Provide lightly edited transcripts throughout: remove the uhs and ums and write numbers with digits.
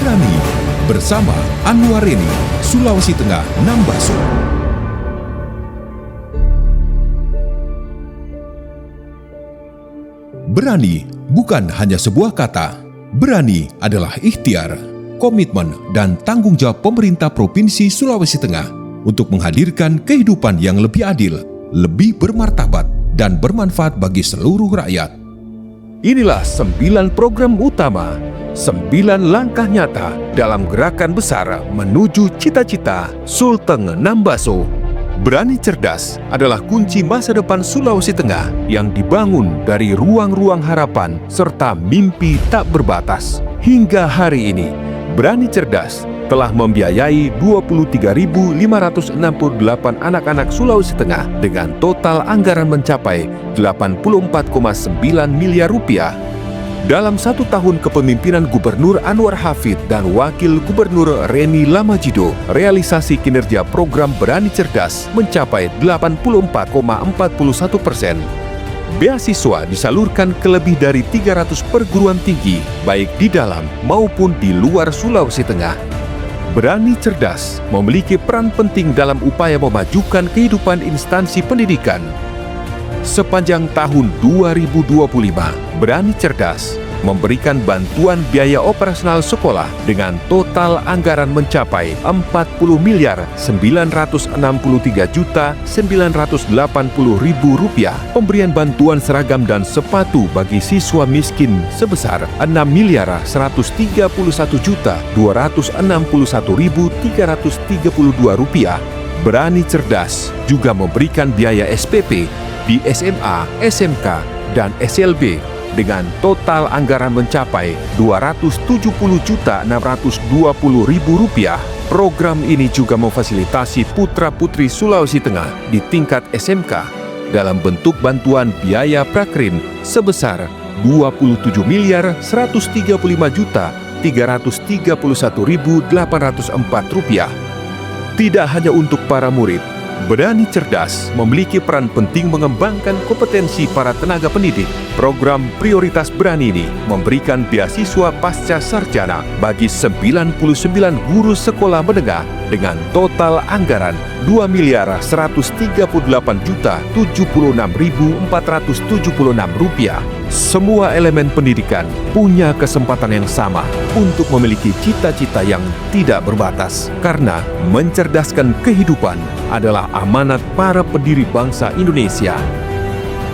Berani bersama Anwar Reni, Sulawesi Tengah, Nambaso. Berani bukan hanya sebuah kata. Berani adalah ikhtiar, komitmen, dan tanggung jawab pemerintah Provinsi Sulawesi Tengah untuk menghadirkan kehidupan yang lebih adil, lebih bermartabat, dan bermanfaat bagi seluruh rakyat. Inilah 9 program utama, 9 langkah nyata dalam gerakan besar menuju cita-cita Sulteng Nambaso. Berani cerdas adalah kunci masa depan Sulawesi Tengah yang dibangun dari ruang-ruang harapan serta mimpi tak berbatas. Hingga hari ini, Berani cerdas telah membiayai 23.568 anak-anak Sulawesi Tengah dengan total anggaran mencapai 84,9 miliar rupiah. Dalam 1 tahun kepemimpinan Gubernur Anwar Hafid dan Wakil Gubernur Reni Lamajido, realisasi kinerja program Berani Cerdas mencapai 84,41%. Beasiswa disalurkan ke lebih dari 300 perguruan tinggi, baik di dalam maupun di luar Sulawesi Tengah. Berani Cerdas memiliki peran penting dalam upaya memajukan kehidupan instansi pendidikan. Sepanjang tahun 2025, Berani Cerdas memberikan bantuan biaya operasional sekolah dengan total anggaran mencapai 40.963.980.000 rupiah. Pemberian bantuan seragam dan sepatu bagi siswa miskin sebesar 6.131.261.332 rupiah. Berani Cerdas juga memberikan biaya SPP di SMA, SMK, dan SLB dengan total anggaran mencapai Rp270.620.000. Program ini juga memfasilitasi putra-putri Sulawesi Tengah di tingkat SMK dalam bentuk bantuan biaya prakrin sebesar Rp25.135.331.804. Tidak hanya untuk para murid, Berani Cerdas memiliki peran penting mengembangkan kompetensi para tenaga pendidik. Program prioritas Berani ini memberikan beasiswa pasca sarjana bagi 99 guru sekolah menengah dengan total anggaran Rp2.138.076.476. Semua elemen pendidikan punya kesempatan yang sama untuk memiliki cita-cita yang tidak berbatas, karena mencerdaskan kehidupan adalah amanat para pendiri bangsa Indonesia.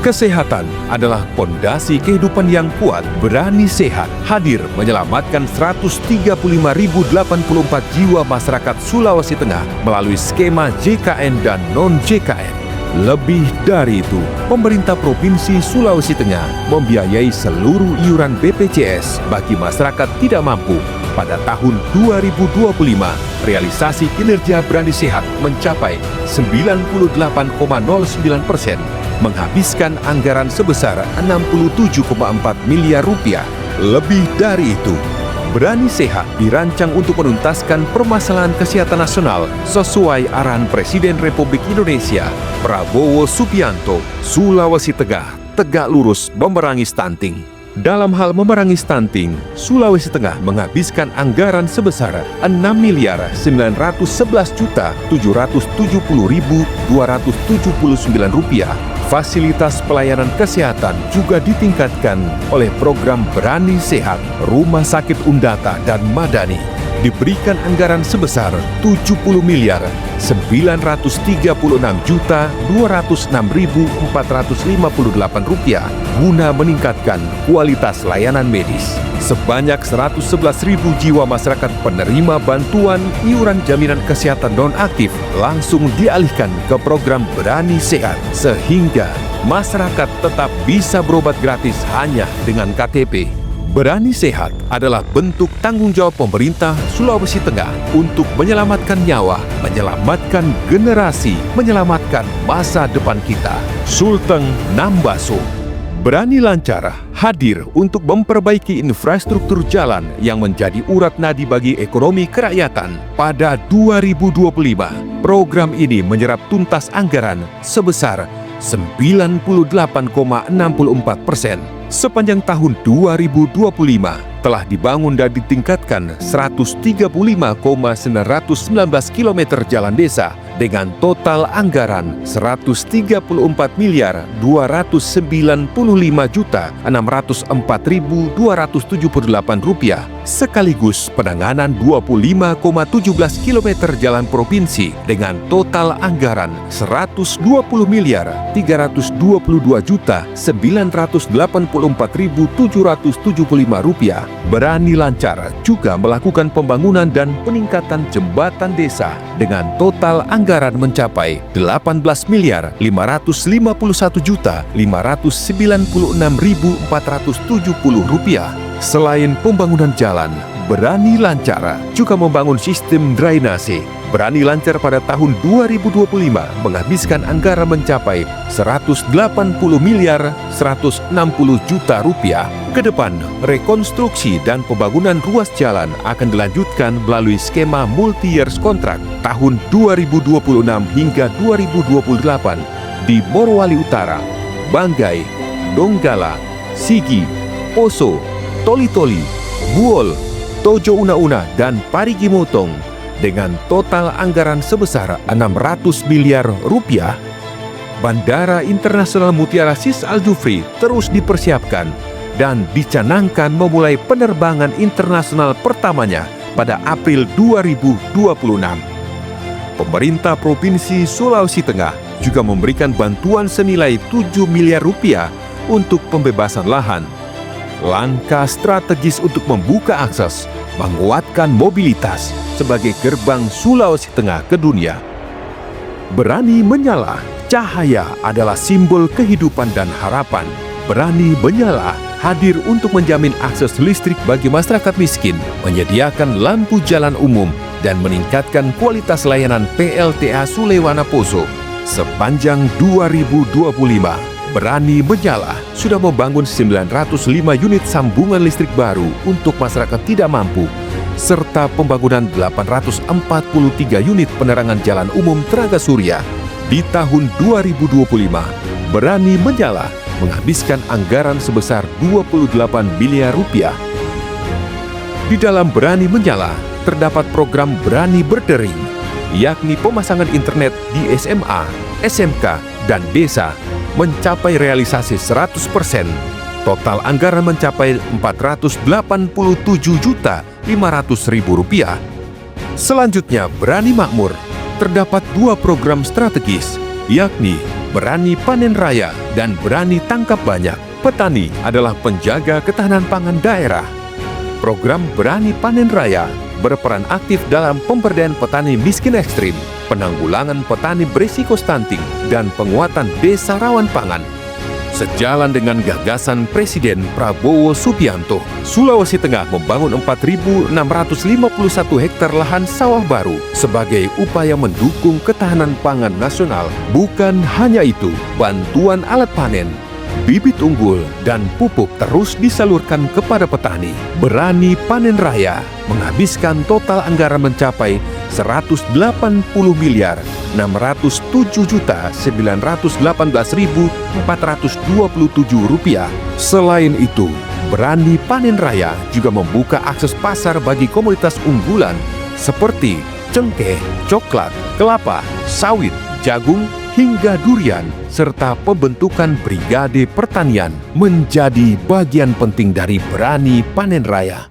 Kesehatan adalah pondasi kehidupan yang kuat. Berani Sehat hadir menyelamatkan 135.084 jiwa masyarakat Sulawesi Tengah melalui skema JKN dan non-JKN. Lebih dari itu, pemerintah Provinsi Sulawesi Tengah membiayai seluruh iuran BPJS bagi masyarakat tidak mampu. Pada tahun 2025, realisasi kinerja Berani Sehat mencapai 98,09%, menghabiskan anggaran sebesar Rp67,4 miliar. Lebih dari itu, Berani Sehat dirancang untuk menuntaskan permasalahan kesehatan nasional sesuai arahan Presiden Republik Indonesia, Prabowo Subianto. Sulawesi Tengah tegak lurus memerangi stunting. Dalam hal memerangi stunting, Sulawesi Tengah menghabiskan anggaran sebesar Rp6.911.770.279. Fasilitas pelayanan kesehatan juga ditingkatkan oleh program Berani Sehat. Rumah Sakit Undata dan Madani diberikan anggaran sebesar Rp76.206.458 guna meningkatkan kualitas layanan medis. Sebanyak 111.000 jiwa masyarakat penerima bantuan iuran jaminan kesehatan non-aktif langsung dialihkan ke program Berani Sehat, sehingga masyarakat tetap bisa berobat gratis hanya dengan KTP. Berani Sehat adalah bentuk tanggung jawab pemerintah Sulawesi Tengah untuk menyelamatkan nyawa, menyelamatkan generasi, menyelamatkan masa depan kita. Sulteng Nambaso. Berani Lancar hadir untuk memperbaiki infrastruktur jalan yang menjadi urat nadi bagi ekonomi kerakyatan. Pada 2025, program ini menyerap tuntas anggaran sebesar 98,64%. Sepanjang tahun 2025 telah dibangun dan ditingkatkan 135,919 km jalan desa dengan total anggaran 134.295.604.278 rupiah, sekaligus penanganan 25,17 km jalan provinsi dengan total anggaran 120.322.984.775 rupiah. Berani Lancar juga melakukan pembangunan dan peningkatan jembatan desa dengan total anggaran mencapai 18.551.596.470 rupiah. Selain pembangunan jalan, Berani Lancar juga membangun sistem drainase. Berani Lancar pada tahun 2025 menghabiskan anggaran mencapai 180.160 juta rupiah. Ke depan, rekonstruksi dan pembangunan ruas jalan akan dilanjutkan melalui skema multi-years contract tahun 2026 hingga 2028 di Morowali Utara, Banggai, Donggala, Sigi, Poso, Toli-Toli, Buol, Tojo Una-Una, dan Parigi Motong dengan total anggaran sebesar 600 miliar rupiah. Bandara Internasional Mutiara Sis Al Jufri terus dipersiapkan dan dicanangkan memulai penerbangan internasional pertamanya pada April 2026. Pemerintah Provinsi Sulawesi Tengah juga memberikan bantuan senilai 7 miliar rupiah untuk pembebasan lahan. Langkah strategis untuk membuka akses, menguatkan mobilitas sebagai gerbang Sulawesi Tengah ke dunia. Berani Menyala, cahaya adalah simbol kehidupan dan harapan. Berani Menyala hadir untuk menjamin akses listrik bagi masyarakat miskin, menyediakan lampu jalan umum, dan meningkatkan kualitas layanan PLTA Sulewana Poso. Sepanjang 2025, Berani Menyala sudah membangun 905 unit sambungan listrik baru untuk masyarakat tidak mampu, serta pembangunan 843 unit penerangan jalan umum tenaga surya. Di tahun 2025, Berani Menyala menghabiskan anggaran sebesar 28 miliar rupiah. Di dalam Berani Menyala terdapat program Berani Berdering, yakni pemasangan internet di SMA, SMK, dan desa mencapai realisasi 100%. Total anggaran mencapai 487.500.000 rupiah. Selanjutnya, Berani Makmur. Terdapat dua program strategis, yakni Berani Panen Raya dan Berani Tangkap Banyak. Petani adalah penjaga ketahanan pangan daerah. Program Berani Panen Raya berperan aktif dalam pemberdayaan petani miskin ekstrim, penanggulangan petani berisiko stunting, dan penguatan desa rawan pangan. Sejalan dengan gagasan Presiden Prabowo Subianto, Sulawesi Tengah membangun 4.651 hektar lahan sawah baru sebagai upaya mendukung ketahanan pangan nasional. Bukan hanya itu, bantuan alat panen, bibit unggul, dan pupuk terus disalurkan kepada petani. Berani Panen Raya menghabiskan total anggaran mencapai 180.918.427 rupiah. Selain itu, Berani Panen Raya juga membuka akses pasar bagi komoditas unggulan seperti cengkeh, coklat, kelapa, sawit, jagung, hingga durian, serta pembentukan Brigade Pertanian menjadi bagian penting dari Berani Panen Raya.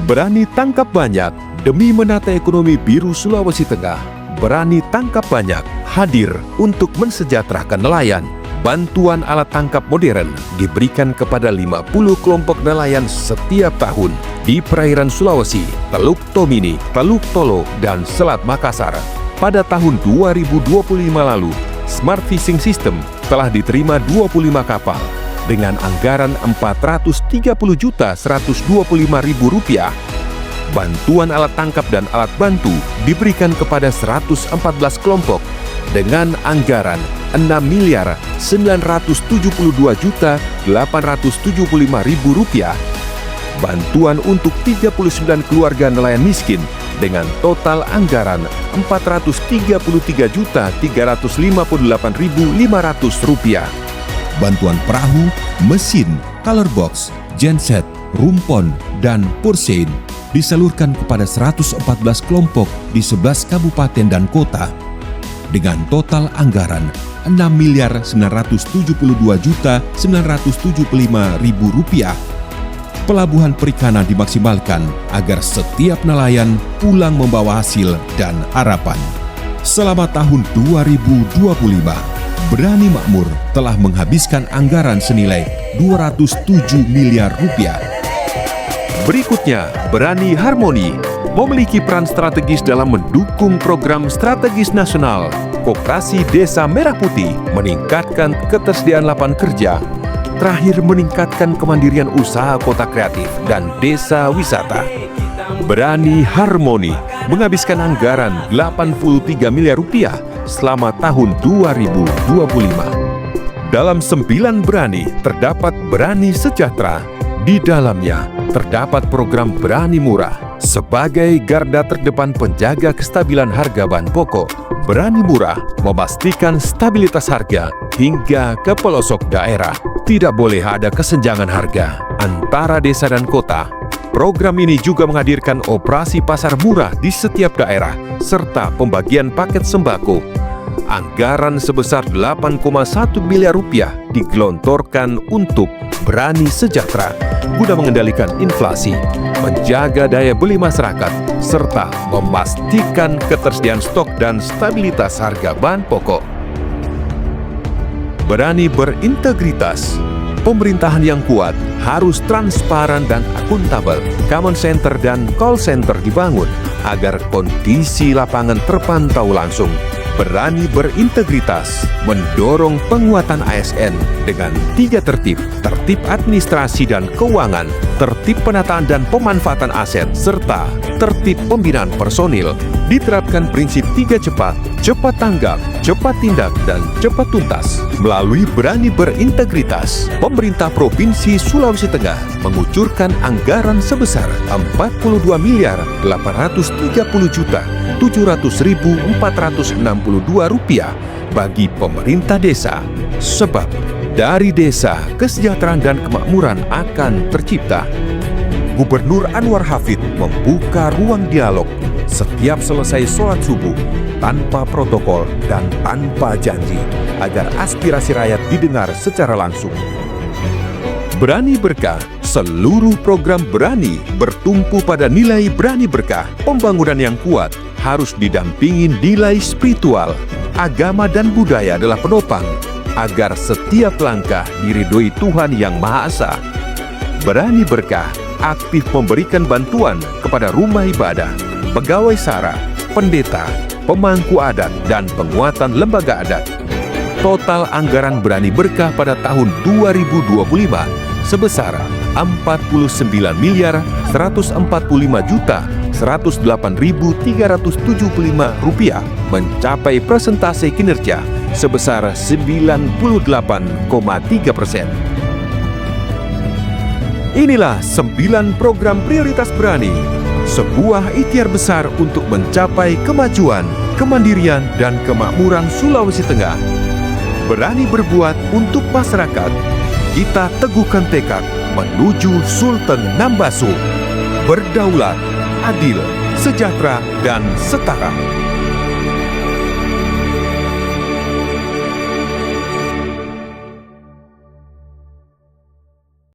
Berani Tangkap Banyak demi menata ekonomi biru Sulawesi Tengah. Berani Tangkap Banyak hadir untuk mensejahterakan nelayan. Bantuan alat tangkap modern diberikan kepada 50 kelompok nelayan setiap tahun di perairan Sulawesi, Teluk Tomini, Teluk Tolo, dan Selat Makassar. Pada tahun 2025 lalu, Smart Fishing System telah diterima 25 kapal dengan anggaran Rp430.125.000. Bantuan alat tangkap dan alat bantu diberikan kepada 114 kelompok dengan anggaran Rp6.972.875.000. Bantuan untuk 39 keluarga nelayan miskin dengan total anggaran Rp433.358.500. bantuan perahu, mesin, color box, genset, rumpon, dan porsein disalurkan kepada 114 kelompok di 11 kabupaten dan kota dengan total anggaran Rp6.972.975.000. Pelabuhan perikanan dimaksimalkan agar setiap nelayan pulang membawa hasil dan harapan. Selama tahun 2025, Berani Makmur telah menghabiskan anggaran senilai Rp207 miliar. Berikutnya, Berani Harmoni memiliki peran strategis dalam mendukung program strategis nasional Koperasi Desa Merah Putih, meningkatkan ketersediaan lapangan kerja, terakhir meningkatkan kemandirian usaha kota kreatif dan desa wisata. Berani Harmoni menghabiskan anggaran Rp83 miliar selama tahun 2025. Dalam 9 Berani terdapat Berani Sejahtera. Di dalamnya terdapat program Berani Murah sebagai garda terdepan penjaga kestabilan harga bahan pokok. Berani Murah memastikan stabilitas harga hingga ke pelosok daerah. Tidak boleh ada kesenjangan harga antara desa dan kota. Program ini juga menghadirkan operasi pasar murah di setiap daerah serta pembagian paket sembako. Anggaran sebesar Rp8,1 miliar digelontorkan untuk Berani Sejahtera guna mengendalikan inflasi, menjaga daya beli masyarakat, serta memastikan ketersediaan stok dan stabilitas harga bahan pokok. Berani berintegritas. Pemerintahan yang kuat harus transparan dan akuntabel. Command center dan call center dibangun agar kondisi lapangan terpantau langsung. Berani berintegritas, mendorong penguatan ASN dengan 3 tertib: tertib administrasi dan keuangan, tertib penataan dan pemanfaatan aset, serta tertib pembinaan personil. Diterapkan prinsip 3 cepat: cepat tanggap, cepat tindak, dan cepat tuntas. Melalui Berani berintegritas, pemerintah Provinsi Sulawesi Tengah mengucurkan anggaran sebesar Rp48.730.462 bagi pemerintah desa. Sebab dari desa, kesejahteraan dan kemakmuran akan tercipta. Gubernur Anwar Hafid membuka ruang dialog setiap selesai sholat subuh, tanpa protokol dan tanpa janji, agar aspirasi rakyat didengar secara langsung. Berani Berkah. Seluruh program Berani bertumpu pada nilai Berani Berkah. Pembangunan yang kuat harus didampingi nilai spiritual. Agama dan budaya adalah penopang agar setiap langkah diridhoi Tuhan Yang Maha Esa. Berani Berkah aktif memberikan bantuan kepada rumah ibadah, pegawai SARA, pendeta, pemangku adat, dan penguatan lembaga adat. Total anggaran Berani Berkah pada tahun 2025 sebesar Rp49.145.108.375, mencapai persentase kinerja sebesar 98,3%. Inilah 9 program prioritas Berani, sebuah ikhtiar besar untuk mencapai kemajuan, kemandirian, dan kemakmuran Sulawesi Tengah. Berani berbuat untuk masyarakat. Kita teguhkan tekad menuju Sultan Nambasu, berdaulat, adil, sejahtera, dan setara.